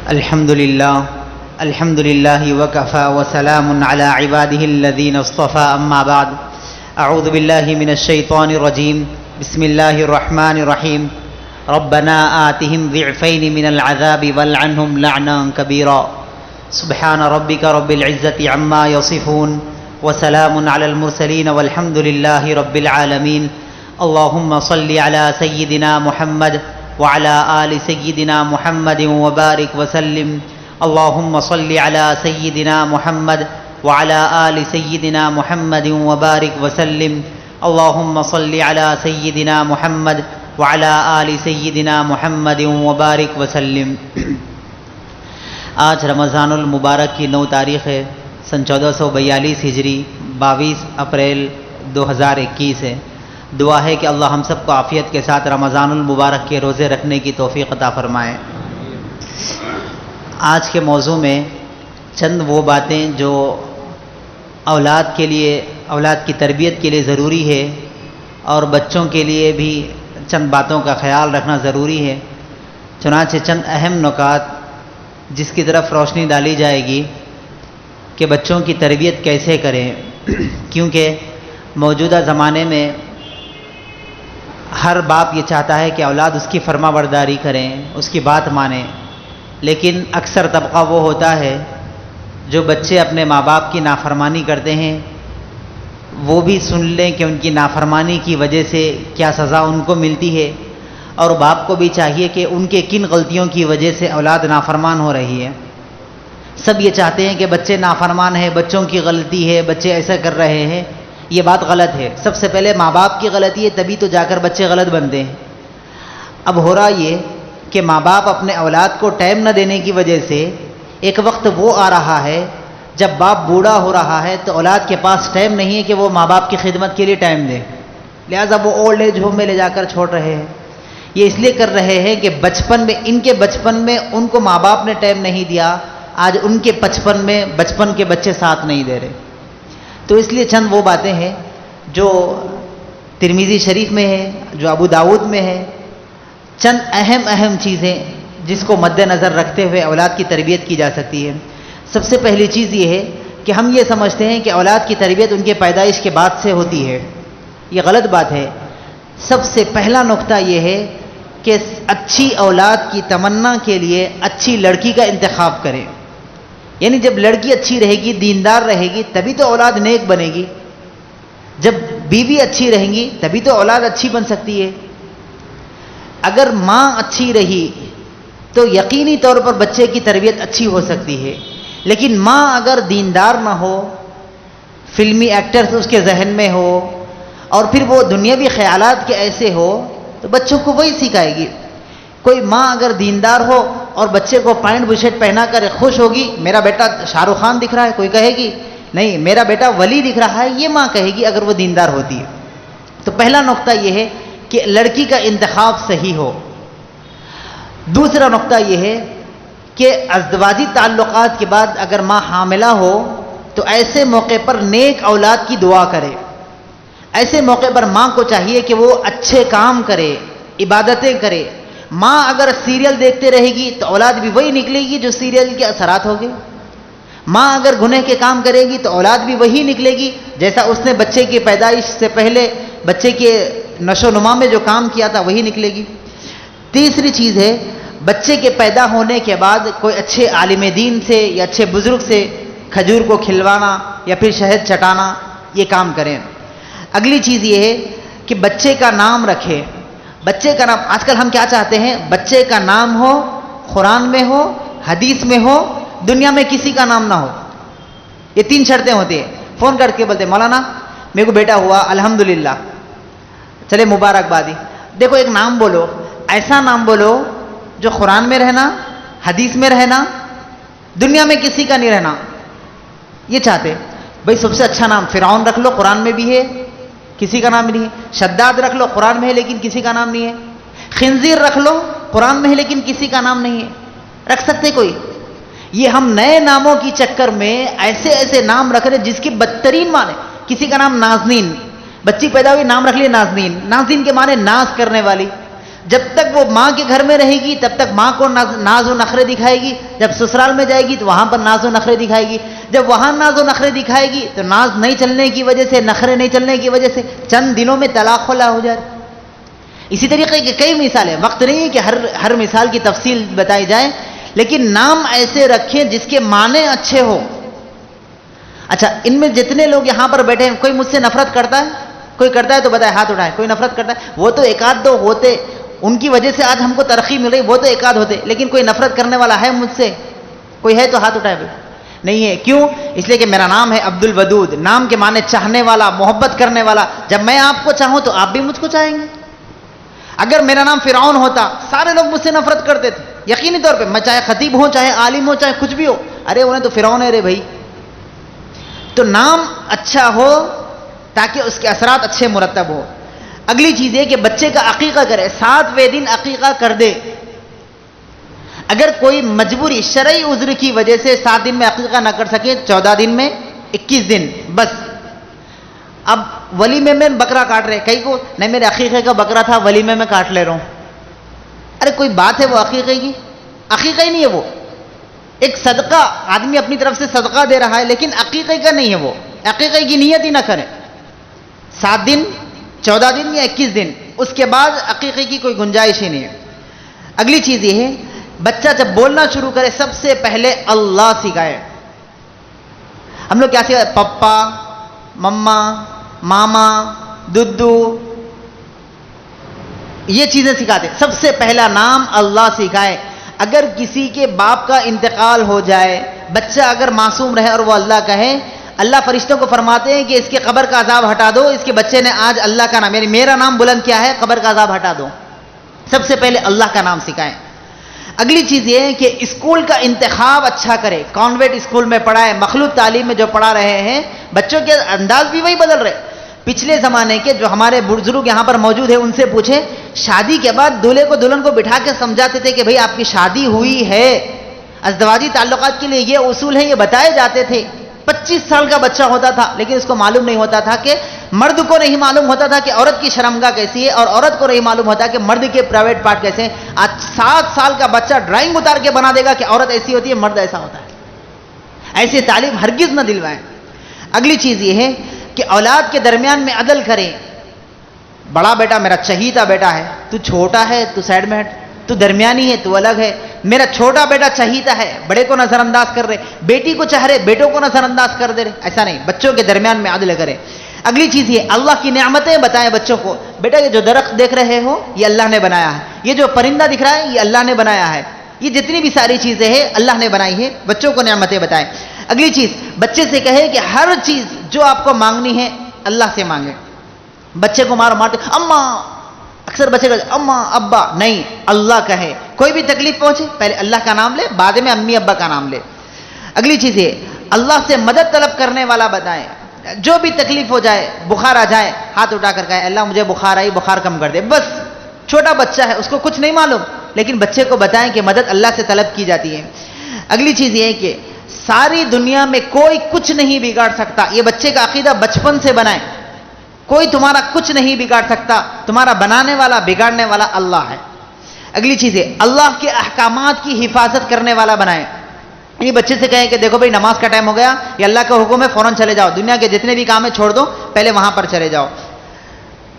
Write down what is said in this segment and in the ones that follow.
الحمد لله وكفى وسلام على عباده الذين اصطفى أما بعد أعوذ بالله من الشيطان الرجيم بسم الله الرحمن الرحيم ربنا آتهم ضعفين من العذاب والعنهم لعنا كبيرا سبحان ربك رب العزة عما يصفون وسلام على المرسلين والحمد لله رب العالمين اللهم صل على سيدنا محمد وعلى آل سيدنا محمد وبارك وسلم اللهم صل على سيدنا محمد وعلى آل سيدنا محمد وبارك وسلم اللهم صل على سيدنا محمد وعلى آل سيدنا محمد وبارك وسلم۔ آج رمضان المبارک کی 9 تاریخ ہے، سن 1442 ہجری، 22 اپریل 2021 ہے۔ دعا ہے کہ اللہ ہم سب کو عافیت کے ساتھ رمضان المبارک کے روزے رکھنے کی توفیق عطا فرمائے۔ آج کے موضوع میں چند وہ باتیں جو اولاد کے لیے، اولاد کی تربیت کے لیے ضروری ہے اور بچوں کے لیے بھی چند باتوں کا خیال رکھنا ضروری ہے، چنانچہ چند اہم نکات جس کی طرف روشنی ڈالی جائے گی کہ بچوں کی تربیت کیسے کریں، کیونکہ موجودہ زمانے میں ہر باپ یہ چاہتا ہے کہ اولاد اس کی فرما برداری کریں، اس کی بات مانیں، لیکن اکثر طبقہ وہ ہوتا ہے جو بچے اپنے ماں باپ کی نافرمانی کرتے ہیں وہ بھی سن لیں کہ ان کی نافرمانی کی وجہ سے کیا سزا ان کو ملتی ہے، اور باپ کو بھی چاہیے کہ ان کے کن غلطیوں کی وجہ سے اولاد نافرمان ہو رہی ہے۔ سب یہ چاہتے ہیں کہ بچے نافرمان ہیں، بچوں کی غلطی ہے، بچے ایسا کر رہے ہیں، یہ بات غلط ہے۔ سب سے پہلے ماں باپ کی غلطی ہے، تبھی تو جا کر بچے غلط بنتے ہیں۔ اب ہو رہا یہ کہ ماں باپ اپنے اولاد کو ٹائم نہ دینے کی وجہ سے ایک وقت وہ آ رہا ہے جب باپ بوڑھا ہو رہا ہے تو اولاد کے پاس ٹائم نہیں ہے کہ وہ ماں باپ کی خدمت کے لیے ٹائم دے، لہٰذا وہ اولڈ ایج ہوم میں لے جا کر چھوڑ رہے ہیں۔ یہ اس لیے کر رہے ہیں کہ بچپن میں، ان کے بچپن میں ان کو ماں باپ نے ٹائم نہیں دیا، آج ان کے بچپن میں بچپن کے بچے ساتھ نہیں دے رہے۔ تو اس لیے چند وہ باتیں ہیں جو ترمذی شریف میں ہے، جو ابو داؤد میں ہے، چند اہم چیزیں جس کو مد نظر رکھتے ہوئے اولاد کی تربیت کی جا سکتی ہے۔ سب سے پہلی چیز یہ ہے کہ ہم یہ سمجھتے ہیں کہ اولاد کی تربیت ان کے پیدائش کے بعد سے ہوتی ہے، یہ غلط بات ہے۔ سب سے پہلا نقطہ یہ ہے کہ اچھی اولاد کی تمنا کے لیے اچھی لڑکی کا انتخاب کریں، یعنی جب لڑکی اچھی رہے گی، دیندار رہے گی، تبھی تو اولاد نیک بنے گی۔ جب بیوی اچھی رہیں گی تبھی تو اولاد اچھی بن سکتی ہے۔ اگر ماں اچھی رہی تو یقینی طور پر بچے کی تربیت اچھی ہو سکتی ہے، لیکن ماں اگر دیندار نہ ہو، فلمی ایکٹرز اس کے ذہن میں ہو اور پھر وہ دنیاوی خیالات کے ایسے ہو تو بچوں کو وہی سکھائے گی۔ کوئی ماں اگر دیندار ہو اور بچے کو پینٹ بشرٹ پہنا کر خوش ہوگی، میرا بیٹا شاہ رخ خان دکھ رہا ہے، کوئی کہے گی نہیں میرا بیٹا ولی دکھ رہا ہے، یہ ماں کہے گی اگر وہ دیندار ہوتی ہے۔ تو پہلا نقطہ یہ ہے کہ لڑکی کا انتخاب صحیح ہو۔ دوسرا نقطہ یہ ہے کہ ازدواجی تعلقات کے بعد اگر ماں حاملہ ہو تو ایسے موقع پر نیک اولاد کی دعا کرے۔ ایسے موقع پر ماں کو چاہیے کہ وہ اچھے کام کرے، عبادتیں کرے۔ ماں اگر سیریل دیکھتے رہے گی تو اولاد بھی وہی نکلے گی جو سیریل کے اثرات ہوگے۔ ماں اگر گناہ کے کام کرے گی تو اولاد بھی وہی نکلے گی جیسا اس نے بچے کی پیدائش سے پہلے بچے کے نشو و نما میں جو کام کیا تھا وہی نکلے گی۔ تیسری چیز ہے بچے کے پیدا ہونے کے بعد کوئی اچھے عالم دین سے یا اچھے بزرگ سے کھجور کو کھلوانا یا پھر شہد چٹانا، یہ کام کریں۔ اگلی چیز یہ ہے کہ بچے کا نام رکھے۔ بچے کا نام، آج کل ہم کیا چاہتے ہیں، بچے کا نام ہو، قرآن میں ہو، حدیث میں ہو، دنیا میں کسی کا نام نہ ہو۔ یہ 3 شرطیں ہوتی ہیں۔ فون کر کے بولتے مولانا میرے کو بیٹا ہوا الحمدللہ، چلے مبارکبادی، دیکھو ایک نام بولو، ایسا نام بولو جو قرآن میں رہنا، حدیث میں رہنا، دنیا میں کسی کا نہیں رہنا۔ یہ چاہتے بھائی سب سے اچھا نام فرعون رکھ لو، قرآن میں بھی ہے، کسی کا نام نہیں ہے۔ شداد رکھ لو، قرآن میں ہے لیکن کسی کا نام نہیں ہے۔ خنزیر رکھ لو، قرآن میں ہے لیکن کسی کا نام نہیں ہے۔ رکھ سکتے کوئی؟ یہ ہم نئے ناموں کی چکر میں ایسے نام رکھ رہے جس کی بدترین معنی۔ کسی کا نام نازنین، بچی پیدا ہوئی نام رکھ لیے نازنین، نازنین کے معنی ناز کرنے والی۔ جب تک وہ ماں کے گھر میں رہے گی تب تک ماں کو ناز و نخرے دکھائے گی، جب سسرال میں جائے گی تو وہاں پر ناز و نخرے دکھائے گی، جب وہاں ناز و نخرے دکھائے گی تو ناز نہیں چلنے کی وجہ سے، نخرے نہیں چلنے کی وجہ سے چند دنوں میں طلاق خلا ہو جائے۔ اسی طریقے کی کئی مثالیں، وقت نہیں ہے کہ ہر مثال کی تفصیل بتائی جائے، لیکن نام ایسے رکھیں جس کے معنی اچھے ہو۔ اچھا، ان میں جتنے لوگ یہاں پر بیٹھے ہیں، کوئی مجھ سے نفرت کرتا ہے؟ کوئی کرتا ہے تو بتائے، ہاتھ اٹھائے۔ کوئی نفرت کرتا ہے؟ وہ تو ایک آدھ دو ہوتے، ان کی وجہ سے آج ہم کو ترقی مل رہی، وہ تو ایک آدھ ہوتے، لیکن کوئی نفرت کرنے والا ہے مجھ سے؟ کوئی ہے تو ہاتھ اٹھائے۔ نہیں ہے۔ کیوں؟ اس لیے کہ میرا نام ہے عبد الودود، نام کے معنی چاہنے والا، محبت کرنے والا۔ جب میں آپ کو چاہوں تو آپ بھی مجھ کو چاہیں گے۔ اگر میرا نام فرعون ہوتا، سارے لوگ مجھ سے نفرت کرتے تھے، یقینی طور پہ، میں چاہے خطیب ہوں، چاہے عالم ہوں، چاہے کچھ بھی ہو، ارے انہیں تو فرعون ہے رے بھائی۔ تو نام اچھا ہو تاکہ اس کے اثرات اچھے مرتب ہو۔ اگلی چیز یہ کہ بچے کا عقیقہ کرے، 7ویں دن عقیقہ کر دے۔ اگر کوئی مجبوری شرعی عذر کی وجہ سے 7 دن میں عقیقہ نہ کر سکے، 14 دن میں 21 دن بس۔ اب ولیمے میں بکرا کاٹ رہے، کئی کو نہیں میرے عقیقے کا بکرا تھا، ولیمے میں کاٹ لے رہا ہوں۔ ارے کوئی بات ہے وہ عقیقے کی؟ عقیقہ ہی نہیں ہے وہ، ایک صدقہ، آدمی اپنی طرف سے صدقہ دے رہا ہے، لیکن عقیقے کا نہیں ہے وہ، عقیقے کی نیت ہی نہ کرے۔ 7 دن، 14 دن یا 21 دن، اس کے بعد عقیقے کی کوئی گنجائش ہی نہیں ہے۔ اگلی چیز یہ ہے، بچہ جب بولنا شروع کرے سب سے پہلے اللہ سکھائے۔ ہم لوگ کیا سکھائے؟ پپا، مما، ماما، ددو، یہ چیزیں سکھاتے۔ سب سے پہلا نام اللہ سکھائے۔ اگر کسی کے باپ کا انتقال ہو جائے، بچہ اگر معصوم رہے اور وہ اللہ کہے، اللہ فرشتوں کو فرماتے ہیں کہ اس کے قبر کا عذاب ہٹا دو، اس کے بچے نے آج اللہ کا نام، یعنی میرا نام بلند کیا ہے، قبر کا عذاب ہٹا دو۔ سب سے پہلے اللہ کا نام سکھائیں۔ اگلی چیز یہ ہے کہ اسکول کا انتخاب اچھا کرے، کانوینٹ اسکول میں پڑھائے، مخلوط تعلیم میں جو پڑھا رہے ہیں، بچوں کے انداز بھی وہی بدل رہے۔ پچھلے زمانے کے جو ہمارے بزرگ یہاں پر موجود ہیں، ان سے پوچھیں، شادی کے بعد دولہے کو دلہن کو بٹھا کے سمجھاتے تھے کہ بھئی آپ کی شادی ہوئی ہے، ازدواجی تعلقات کے لیے یہ اصول ہیں، یہ بتائے جاتے تھے۔ 25 سال کا بچہ ہوتا تھا لیکن اس کو معلوم نہیں ہوتا تھا کہ مرد کو نہیں معلوم ہوتا تھا کہ عورت کی شرمگاہ کیسی ہے، اور عورت کو نہیں معلوم ہوتا کہ مرد کے پرائیویٹ پارٹ کیسے ہیں۔ آج 7 سال کا بچہ ڈرائنگ اتار کے بنا دے گا کہ عورت ایسی ہوتی ہے، مرد ایسا ہوتا ہے۔ ایسی تعلیم ہرگز نہ دلوائیں۔ اگلی چیز یہ ہے کہ اولاد کے درمیان میں عدل کریں۔ بڑا بیٹا میرا چہیتا بیٹا ہے، تو چھوٹا ہے تو سائڈ میں ہٹ، تو درمیانی ہے تو الگ ہے۔ میرا چھوٹا بیٹا چہیتا ہے، بڑے کو نظر انداز کر رہے، بیٹی کو چاہ رہے، بیٹوں کو نظر انداز کر دے رہے، ایسا نہیں، بچوں کے درمیان میں عدل کریں۔ اگلی چیز یہ، اللہ کی نعمتیں بتائیں بچوں کو، بیٹا یہ جو درخت دیکھ رہے ہو یہ اللہ نے بنایا ہے، یہ جو پرندہ دکھ رہا ہے یہ اللہ نے بنایا ہے، یہ جتنی بھی ساری چیزیں ہیں اللہ نے بنائی ہے، بچوں کو نعمتیں بتائیں۔ اگلی چیز، بچے سے کہے کہ ہر چیز جو آپ کو مانگنی ہے اللہ سے مانگے۔ بچے کو مارتے اماں، اکثر بچے کہتے اماں ابا، نہیں، اللہ کہے۔ کوئی بھی تکلیف پہنچے پہلے اللہ کا نام لے، بعد میں امی ابا کا نام لے۔ اگلی چیز یہ، اللہ سے مدد طلب کرنے والا بتائیں۔ جو بھی تکلیف ہو جائے، بخار آ جائے، ہاتھ اٹھا کر کہے اللہ مجھے بخار آئی، بخار کم کر دے، بس۔ چھوٹا بچہ ہے، اس کو کچھ نہیں معلوم، لیکن بچے کو بتائیں کہ مدد اللہ سے طلب کی جاتی ہے۔ اگلی چیز یہ ہے کہ ساری دنیا میں کوئی کچھ نہیں بگاڑ سکتا، یہ بچے کا عقیدہ بچپن سے بنائیں۔ کوئی تمہارا کچھ نہیں بگاڑ سکتا، تمہارا بنانے والا بگاڑنے والا اللہ ہے۔ اگلی چیز ہے، اللہ کے احکامات کی حفاظت کرنے والا بنائیں۔ یعنی بچے سے کہیں کہ دیکھو بھائی نماز کا ٹائم ہو گیا، یہ اللہ کا حکم ہے، فوراً چلے جاؤ، دنیا کے جتنے بھی کام ہیں چھوڑ دو، پہلے وہاں پر چلے جاؤ۔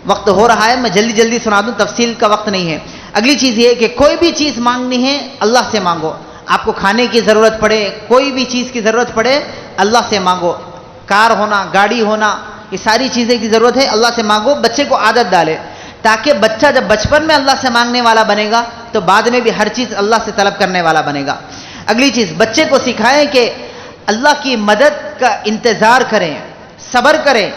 وقت ہو رہا ہے، میں جلدی جلدی سنا دوں، تفصیل کا وقت نہیں ہے۔ اگلی چیز یہ ہے کہ کوئی بھی چیز مانگنی ہے اللہ سے مانگو۔ آپ کو کھانے کی ضرورت پڑے، کوئی بھی چیز کی ضرورت پڑے، اللہ سے مانگو۔ کار ہونا، گاڑی ہونا، یہ ساری چیزیں کی ضرورت ہے، اللہ سے مانگو۔ بچے کو عادت ڈالے، تاکہ بچہ جب بچپن میں اللہ سے مانگنے والا بنے گا تو بعد میں بھی ہر چیز اللہ سے طلب کرنے والا بنے گا۔ اگلی چیز، بچے کو سکھائیں کہ اللہ کی مدد کا انتظار کریں، صبر کریں۔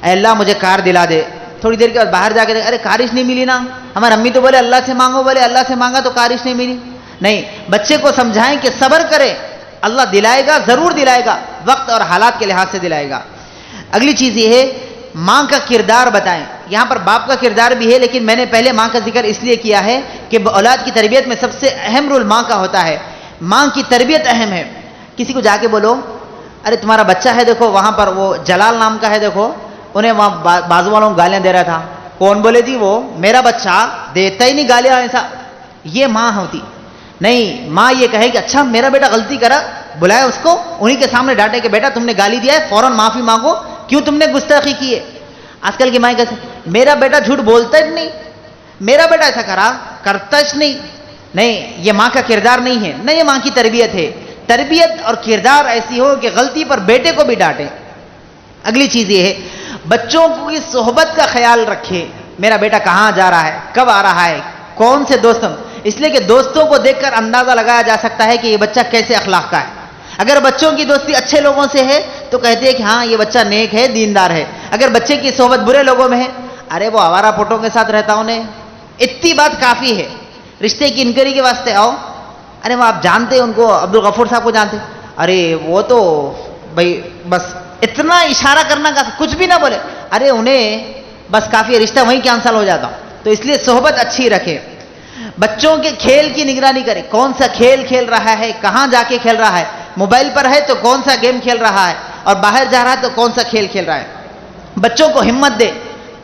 اے اللہ مجھے کار دلا دے، تھوڑی دیر کے بعد باہر جا کے ارے کارش نہیں ملی نا، ہماری امی تو بولے اللہ سے مانگو، بولے اللہ سے مانگا تو کارش نہیں ملی۔ نہیں، بچے کو سمجھائیں کہ صبر کرے، اللہ دلائے گا، ضرور دلائے گا، وقت اور حالات کے لحاظ سے دلائے گا۔ اگلی چیز یہ ہے، ماں کا کردار بتائیں۔ یہاں پر باپ کا کردار بھی ہے، لیکن میں نے پہلے ماں کا ذکر اس لیے کیا ہے کہ اولاد کی تربیت میں سب سے اہم رول ماں کا ہوتا ہے۔ ماں کی تربیت اہم ہے۔ کسی کو جا کے بولو ارے تمہارا بچہ ہے دیکھو وہاں پر، وہ جلال نام کا ہے، دیکھو انہیں وہاں بازو والوں کو گالیاں دے رہا تھا، کون بولے جی وہ میرا بچہ دیتا ہی نہیں گالیاں ایسا. یہ ماں ہوتی نہیں. ماں یہ کہے کہ اچھا میرا بیٹا غلطی کرا, بلائے اس کو, انہی کے سامنے ڈانٹے کہ بیٹا تم نے گالی دیا ہے, فوراً معافی مانگو, کیوں تم نے گستاخی کی ہے. آج کل کی مائیں کہتے میرا بیٹا جھوٹ بولتا ہی نہیں, میرا بیٹا ایسا کرتا ہی نہیں. نہیں, یہ ماں کا کردار نہیں ہے, نہ یہ ماں کی تربیت ہے. تربیت اور کردار ایسی ہو کہ غلطی پر بیٹے کو بھی ڈانٹے. اگلی چیز یہ ہے بچوں کی صحبت کا خیال رکھے. میرا بیٹا کہاں جا رہا ہے, کب آ رہا ہے, کون سے دوستوں, اس لیے کہ دوستوں کو دیکھ کر اندازہ لگایا جا سکتا ہے کہ یہ بچہ کیسے اخلاق کا ہے. اگر بچوں کی دوستی اچھے لوگوں سے ہے تو کہتے ہیں کہ ہاں یہ بچہ نیک ہے, دیندار ہے. اگر بچے کی صحبت برے لوگوں میں ہے, ارے وہ آوارہ پوٹوں کے ساتھ رہتا ہوں نے, اتنی بات کافی ہے. رشتے کی انکوائری کے واسطے آؤ, ارے وہ آپ جانتے ان کو, عبدالغفور صاحب کو جانتے, ارے وہ تو بھائی بس اتنا اشارہ کرنا کا کچھ بھی نہ بولے, ارے انہیں بس کافی, رشتہ وہیں کینسل ہو جاتا. تو اس لیے صحبت اچھی رکھے. بچوں کے کھیل کی نگرانی کرے, کون سا کھیل کھیل رہا ہے, کہاں جا کے کھیل رہا ہے, موبائل پر ہے تو کون سا گیم کھیل رہا ہے, اور باہر جا رہا ہے تو کون سا کھیل کھیل رہا ہے. بچوں کو ہمت دے.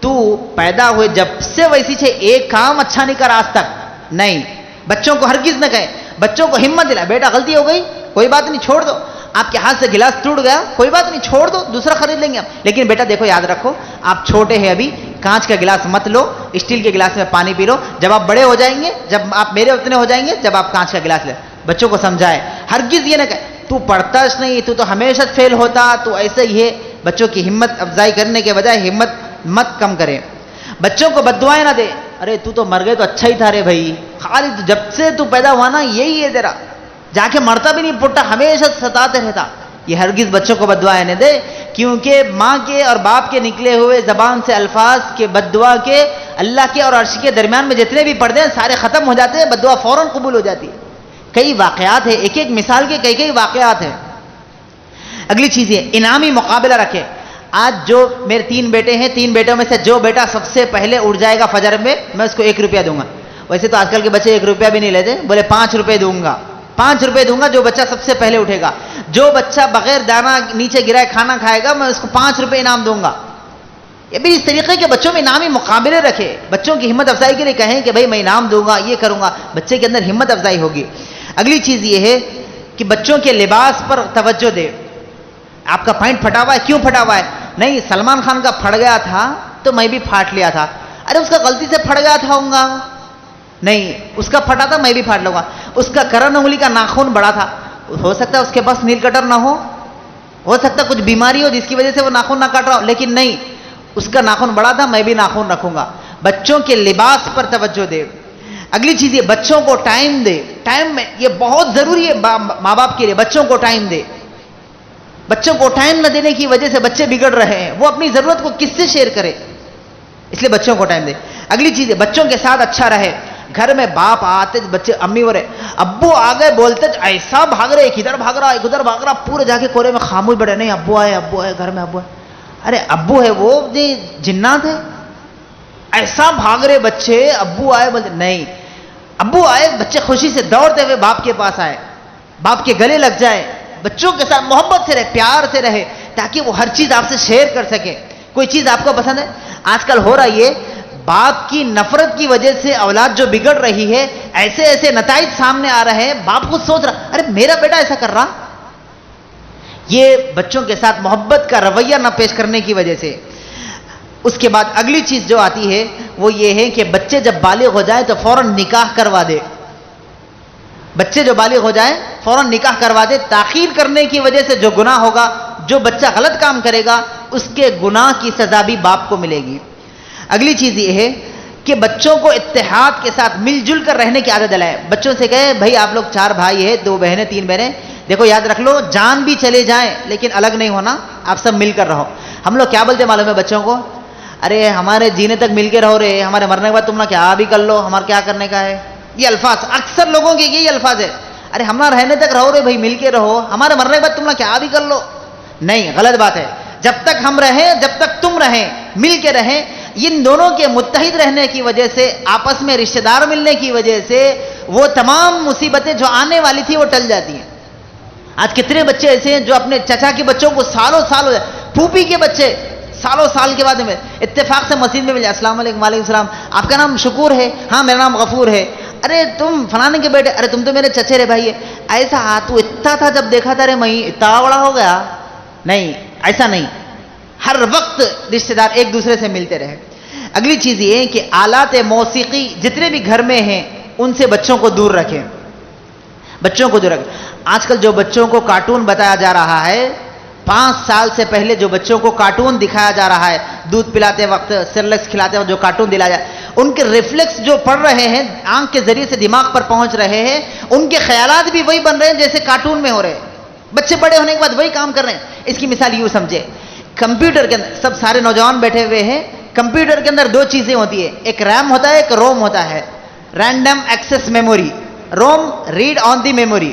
تو پیدا ہوئے جب سے ویسی چھے, ایک کام اچھا نہیں کر آج تک, نہیں. بچوں کو ہرگز نہ کہے, بچوں کو ہمت دلا, بیٹا غلطی ہو گئی کوئی بات نہیں, چھوڑ دو. آپ کے ہاتھ سے گلاس ٹوٹ گیا, کوئی بات نہیں, چھوڑ دو, دوسرا خرید لیں گے ہم. لیکن بیٹا دیکھو, یاد رکھو آپ چھوٹے ہیں ابھی, کانچ کا گلاس مت لو, اسٹیل کے گلاس میں پانی پی لو. جب آپ بڑے ہو جائیں گے, جب آپ میرے اتنے ہو جائیں گے, جب آپ کانچ کا گلاس لیں. بچوں کو سمجھائے, ہرگز یہ نہ کہے تو پڑھتا نہیں, تو ہمیشہ فیل ہوتا, تو ایسے ہی ہے. بچوں کی ہمت افزائی کرنے کے بجائے ہمت مت کم کرے. بچوں کو بد دعائیں نہ دے, ارے تو مر گئے تو اچھا ہی تھا رے بھائی, خالی جب سے تو پیدا ہوا نا یہی ہے تیرا, جا کے مرتا بھی نہیں, پٹا ہمیشہ ستاتے رہتا. یہ ہرگز بچوں کو بد دعائیں نہ دے, کیونکہ ماں کے اور باپ کے نکلے ہوئے زبان سے الفاظ کے بد دعا کے اللہ کے اور عرش کے درمیان میں جتنے بھی پردے ہیں سارے ختم ہو جاتے ہیں, بد دعا فوراً قبول ہو جاتی ہے. کئی واقعات ہیں, ایک ایک مثال کے کئی واقعات ہیں. اگلی چیز یہ انعامی مقابلہ رکھے. آج جو میرے 3 بیٹے ہیں, 3 بیٹوں میں سے جو بیٹا سب سے پہلے اٹھ جائے گا فجر میں اس کو 1 روپیہ دوں گا. ویسے تو آج کل کے بچے 1 روپیہ بھی نہیں لیتے, بولے 5 روپے دوں گا, 5 روپے دوں گا جو بچہ سب سے پہلے اٹھے گا. جو بچہ بغیر دانا نیچے گرائے کھانا کھائے گا, میں اس کو 5 روپے انعام دوں گا. یہ بھی اس طریقے کے بچوں میں انعامی مقابلے رکھے. بچوں کی ہمت افزائی کے لیے کہیں کہ بھائی میں انعام دوں گا, یہ کروں گا, بچے کے اندر ہمت افزائی ہوگی. اگلی چیز یہ ہے کہ بچوں کے لباس پر توجہ دے. آپ کا پینٹ پھٹا ہوا ہے, کیوں پھٹا ہوا ہے, نہیں سلمان خان کا پھٹ گیا تھا تو میں بھی پھاٹ لیا تھا. ارے اس کا غلطی سے پھٹ گیا تھا ہوں گا, نہیں اس کا پھٹا تھا میں بھی پھاٹ لوں گا. اس کا کرن انگلی کا ناخن بڑا تھا, ہو سکتا ہے اس کے پاس نیل کٹر نہ ہو سکتا ہے کچھ بیماری ہو جس کی وجہ سے وہ ناخن نہ کاٹ رہا ہو, لیکن نہیں اس کا ناخن بڑا تھا میں بھی ناخن رکھوں گا. بچوں کے لباس پر توجہ دے. اگلی چیز یہ بچوں کو ٹائم دے. ٹائم میں یہ بہت ضروری ہے ماں باپ کے لیے, بچوں کو ٹائم دے. بچوں کو ٹائم نہ دینے کی وجہ سے بچے بگڑ رہے ہیں, وہ اپنی ضرورت کو کس سے شیئر کرے, اس لیے بچوں کو ٹائم دے. اگلی چیز ہے بچوں کے ساتھ اچھا رہے. گھر میں باپ آتے بچے امی بولے ابو آ گئے, بولتے ایسا بھاگ رہے, ایک ادھر بھاگ رہا ایک ادھر بھاگ رہا, پورے جا کے کونے میں خاموش بیٹھے, نہیں ابو آئے گھر میں ابو آئے. ارے ابو ہے وہ جی جنات ہے, ایسا بھاگ رہے بچے, ابو آئے بولتے نہیں, ابو آئے, بچے خوشی سے دوڑتے ہوئے باپ کے پاس آئے, باپ کے گلے لگ جائے. بچوں کے ساتھ محبت سے رہے, پیار سے رہے, تاکہ وہ ہر چیز آپ سے شیئر کر سکے. کوئی چیز آپ کو پسند ہے, آج کل ہو رہا یہ باپ کی نفرت کی وجہ سے اولاد جو بگڑ رہی ہے, ایسے ایسے نتائج سامنے آ رہے ہیں, باپ خود سوچ رہا ارے میرا بیٹا ایسا کر رہا. یہ بچوں کے ساتھ محبت کا رویہ نہ پیش کرنے کی وجہ سے. اس کے بعد اگلی چیز جو آتی ہے وہ یہ ہے کہ بچے جب بالغ ہو جائے تو فوراً نکاح کروا دے. بچے جو بالغ ہو جائے فوراً نکاح کروا دے. تاخیر کرنے کی وجہ سے جو گناہ ہوگا, جو بچہ غلط کام کرے گا اس کے گناہ کی سزا بھی باپ کو ملے گی. اگلی چیز یہ ہے کہ بچوں کو اتحاد کے ساتھ مل جل کر رہنے کی عادت دلائے. بچوں سے کہے بھائی آپ لوگ 4 بھائی ہیں, 2 بہنیں 3 بہنیں, دیکھو یاد رکھ لو جان بھی چلے جائیں لیکن الگ نہیں ہونا, آپ سب مل کر رہو. ہم لوگ کیا بولتے معلوم ہے بچوں کو, ارے ہمارے جینے تک مل کے رہو رے, ہمارے مرنے کے بعد تم نہ کیا بھی کر لو, ہمارا کیا کرنے کا ہے. یہ الفاظ اکثر لوگوں کے یہی الفاظ ہے, ارے ہمارا رہنے تک رہو رے بھائی, مل کے رہو, ہمارے مرنے کے بعد تم نہ کیا بھی کر لو. نہیں, غلط بات ہے. جب تک ہم رہیں, جب تک تم رہیں, مل کے رہیں, ان دونوں کے متحد رہنے کی وجہ سے, آپس میں رشتہ دار ملنے کی وجہ سے وہ تمام مصیبتیں جو آنے والی تھی وہ ٹل جاتی ہیں. آج کتنے بچے ایسے ہیں جو اپنے چچا کے بچوں کو سالوں سال, پھوپھی کے بچے سالوں سال کے بعد میں اتفاق سے مسجد میں مل جائے، السلام علیکم، وعلیکم السلام، آپ کا نام شکور ہے؟ ہاں میرا نام غفور ہے۔ ارے تم فلانے کے بیٹے؟ ارے تم تو میرے چچیرے بھائی ہے۔ ایسا تو اتنا تھا جب دیکھا تھا، رے میں اتنا بڑا ہو گیا؟ نہیں، ایسا نہیں، ہر وقت رشتے دار ایک دوسرے سے ملتے رہے۔ اگلی چیز یہ ہے کہ آلات موسیقی جتنے بھی گھر میں ہیں ان سے بچوں کو دور رکھیں، بچوں کو دور رکھیں۔ آج کل جو بچوں کو کارٹون بتایا جا رہا ہے، 5 سال سے پہلے جو بچوں کو کارٹون دکھایا جا رہا ہے، دودھ پلاتے وقت، سیریلکس کھلاتے وقت جو کارٹون دلایا جائے، ان کے ریفلیکس جو پڑ رہے ہیں، آنکھ کے ذریعے سے دماغ پر پہنچ رہے ہیں، ان کے خیالات بھی وہی بن رہے ہیں جیسے کارٹون میں ہو رہے ہیں۔ بچے بڑے ہونے کے بعد وہی کام کر رہے ہیں۔ اس کی مثال یوں سمجھے، کمپیوٹر کے اندر سب سارے نوجوان بیٹھے ہوئے ہیں، کمپیوٹر کے اندر 2 چیزیں ہوتی ہے، ایک ریم ہوتا ہے، ایک روم ہوتا ہے، random access memory, room read on the memory.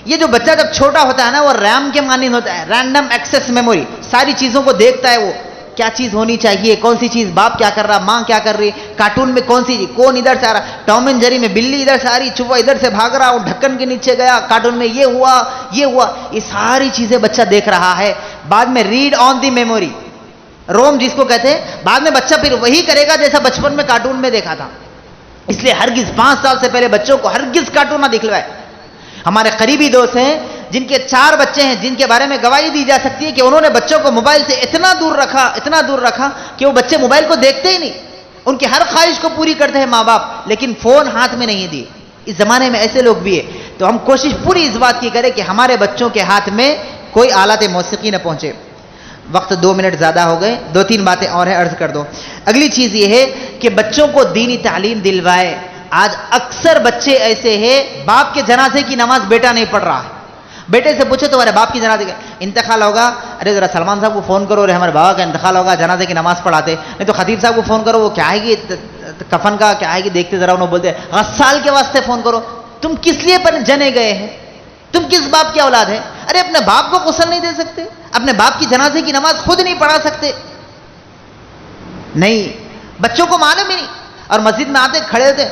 یہ جو بچہ جب چھوٹا ہوتا ہے نا، وہ ریم کے مانند ہوتا ہے، رینڈم ایکسس میموری، ساری چیزوں کو دیکھتا ہے، وہ کیا چیز ہونی چاہیے، کون سی چیز، باپ کیا کر رہا، ماں کیا کر رہی، کارٹون میں کون سی چیز، کون ادھر سے آ رہا، ٹام اینڈ جیری میں بلی ادھر سے آ رہی، چوہا ادھر سے بھاگ رہا، وہ ڈھکن کے نیچے گیا، کارٹون میں یہ ہوا یہ ہوا، یہ ساری چیزیں بچہ دیکھ رہا ہے۔ بعد میں ریڈ آن دی میموری، روم جس کو کہتے ہیں، بعد میں بچہ پھر وہی کرے گا جیسا بچپن میں کارٹون میں دیکھا تھا۔ اس لیے ہرگز 5 سال سے پہلے بچوں کو ہرگز کارٹون نہ دکھلوائے۔ ہمارے قریبی دوست ہیں جن کے 4 بچے ہیں، جن کے بارے میں گواہی دی جا سکتی ہے کہ انہوں نے بچوں کو موبائل سے اتنا دور رکھا کہ وہ بچے موبائل کو دیکھتے ہی نہیں، ان کی ہر خواہش کو پوری کرتے ہیں ماں باپ، لیکن فون ہاتھ میں نہیں دی۔ اس زمانے میں ایسے لوگ بھی ہیں، تو ہم کوشش پوری اس بات کی کریں کہ ہمارے بچوں کے ہاتھ میں کوئی آلات موسیقی نہ پہنچے۔ وقت 2 منٹ زیادہ ہو گئے، 2-3 باتیں اور ہیں، عرض کر دو۔ اگلی چیز یہ ہے کہ بچوں کو دینی تعلیم دلوائے۔ آج اکثر بچے ایسے ہیں، باپ کے جنازے کی نماز بیٹا نہیں پڑھ رہا ہے، بیٹے سے پوچھے تمہارے باپ کی جنازے کا انتقال ہوگا، ارے ذرا سلمان صاحب کو فون کرو، ارے ہمارے بابا کا انتقال ہوگا، جنازے کی نماز پڑھاتے، نہیں تو خطیب صاحب کو فون کرو، وہ کیا آئے گی کفن کا کیا آئے گی دیکھتے، ذرا انہوں بولتے غسال کے واسطے فون کرو۔ تم کس لیے پر جنے گئے ہیں؟ تم کس باپ کی اولاد ہے؟ ارے اپنے باپ کو غسل نہیں دے سکتے، اپنے باپ کی جنازے کی نماز خود نہیں پڑھا سکتے؟ نہیں، بچوں کو معلوم ہی نہیں، اور مسجد میں آتے کھڑے تھے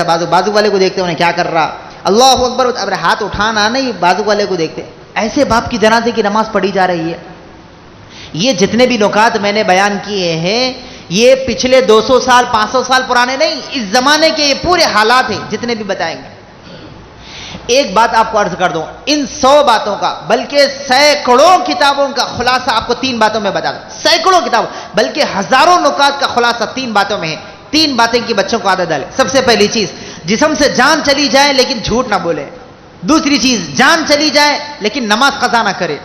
بازو والے کو دیکھتے انہیں کیا کر رہا، اللہ اکبر، اب ہاتھ اٹھانا نہیں، بازو والے کو دیکھتے۔ ایسے باپ کی جنازے کی نماز پڑھی جا رہی ہے۔ یہ جتنے بھی نکات میں نے بیان کیے ہیں، یہ پچھلے 200 سال 500 سال پرانے نہیں، اس زمانے کے یہ پورے حالات ہیں جتنے بھی بتائیں گے۔ ایک بات آپ کو عرض کر دوں، ان 100 باتوں کا بلکہ سینکڑوں کتابوں کا خلاصہ آپ کو 3 باتوں میں بتا دوں، سینکڑوں کتابوں بلکہ ہزاروں نکات کا خلاصہ 3 باتوں میں ہے۔ 3 باتیں کی بچوں کو عادت ڈالے۔ سب سے پہلی چیز، جسم سے جان چلی جائے لیکن جھوٹ نہ بولے۔ دوسری چیز، جان چلی جائے لیکن نماز قضا نہ کرے،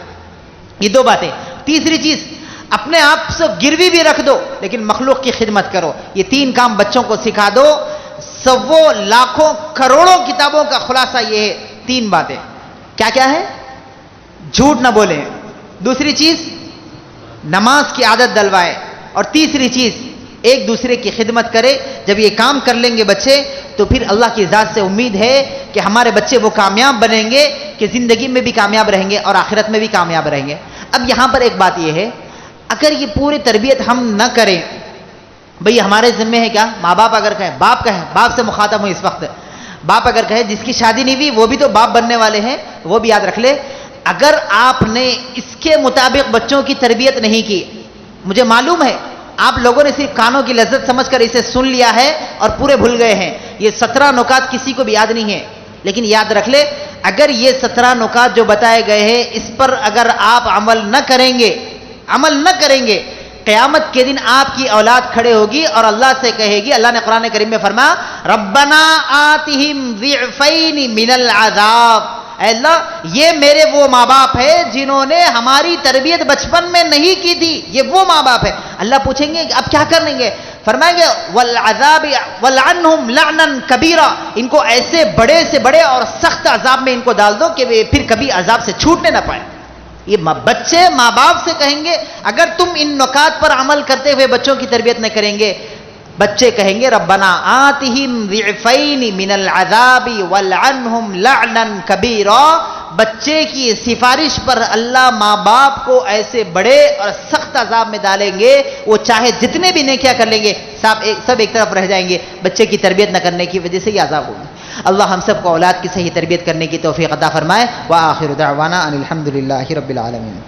یہ 2 باتیں۔ تیسری چیز، اپنے آپ سے گروی بھی رکھ دو لیکن مخلوق کی خدمت کرو۔ یہ 3 کام بچوں کو سکھا دو۔ 100 لاکھوں کروڑوں کتابوں کا خلاصہ یہ ہے، 3 باتیں۔ کیا کیا ہے؟ جھوٹ نہ بولیں، دوسری چیز نماز کی عادت دلوائے، اور تیسری چیز ایک دوسرے کی خدمت کرے۔ جب یہ کام کر لیں گے بچے تو پھر اللہ کی ذات سے امید ہے کہ ہمارے بچے وہ کامیاب بنیں گے کہ زندگی میں بھی کامیاب رہیں گے اور آخرت میں بھی کامیاب رہیں گے۔ اب یہاں پر ایک بات یہ ہے، اگر یہ پوری تربیت ہم نہ کریں، بھئی ہمارے ذمہ ہے کیا؟ ماں باپ اگر کہے، باپ سے مخاطب ہوں اس وقت، باپ اگر کہے جس کی شادی نہیں ہوئی وہ بھی تو باپ بننے والے ہیں، وہ بھی یاد رکھ لے۔ اگر آپ نے اس کے مطابق بچوں کی تربیت نہیں کی، مجھے معلوم ہے آپ لوگوں نے صرف کانوں کی لذت سمجھ کر اسے سن لیا ہے اور پورے بھول گئے ہیں، یہ 17 نکات کسی کو بھی یاد نہیں ہے، لیکن یاد رکھ لے اگر یہ 17 نکات جو بتائے گئے ہیں اس پر اگر آپ عمل نہ کریں گے قیامت کے دن آپ کی اولاد کھڑے ہوگی اور اللہ سے کہے گی، اللہ نے قرآن کریم میں فرمایا ربنا آتہم ضعفین من العذاب، اے اللہ یہ میرے وہ ماں باپ ہے جنہوں نے ہماری تربیت بچپن میں نہیں کی تھی، یہ وہ ماں باپ ہے۔ اللہ پوچھیں گے اب کیا کریں گے؟ فرمائیں گے والعذاب ولعنہم لعنا کبیرا، ان کو ایسے بڑے سے بڑے اور سخت عذاب میں ان کو ڈال دو کہ وہ پھر کبھی عذاب سے چھوٹنے نہ پائیں۔ یہ بچے ماں باپ سے کہیں گے اگر تم ان نکات پر عمل کرتے ہوئے بچوں کی تربیت نہ کریں گے، بچے کہیں گے ربنا آتہم ضعفین من العذاب والعنہم لعنا کبیرا۔ بچے کی سفارش پر اللہ ماں باپ کو ایسے بڑے اور سخت عذاب میں ڈالیں گے، وہ چاہے جتنے بھی نیکیاں کر لیں گے سب ایک طرف رہ جائیں گے، بچے کی تربیت نہ کرنے کی وجہ سے یہ عذاب ہوگا۔ اللہ ہم سب کو اولاد کی صحیح تربیت کرنے کی توفیق عطا فرمائے۔ وآخر دعوانا ان الحمد للہ رب العالمین۔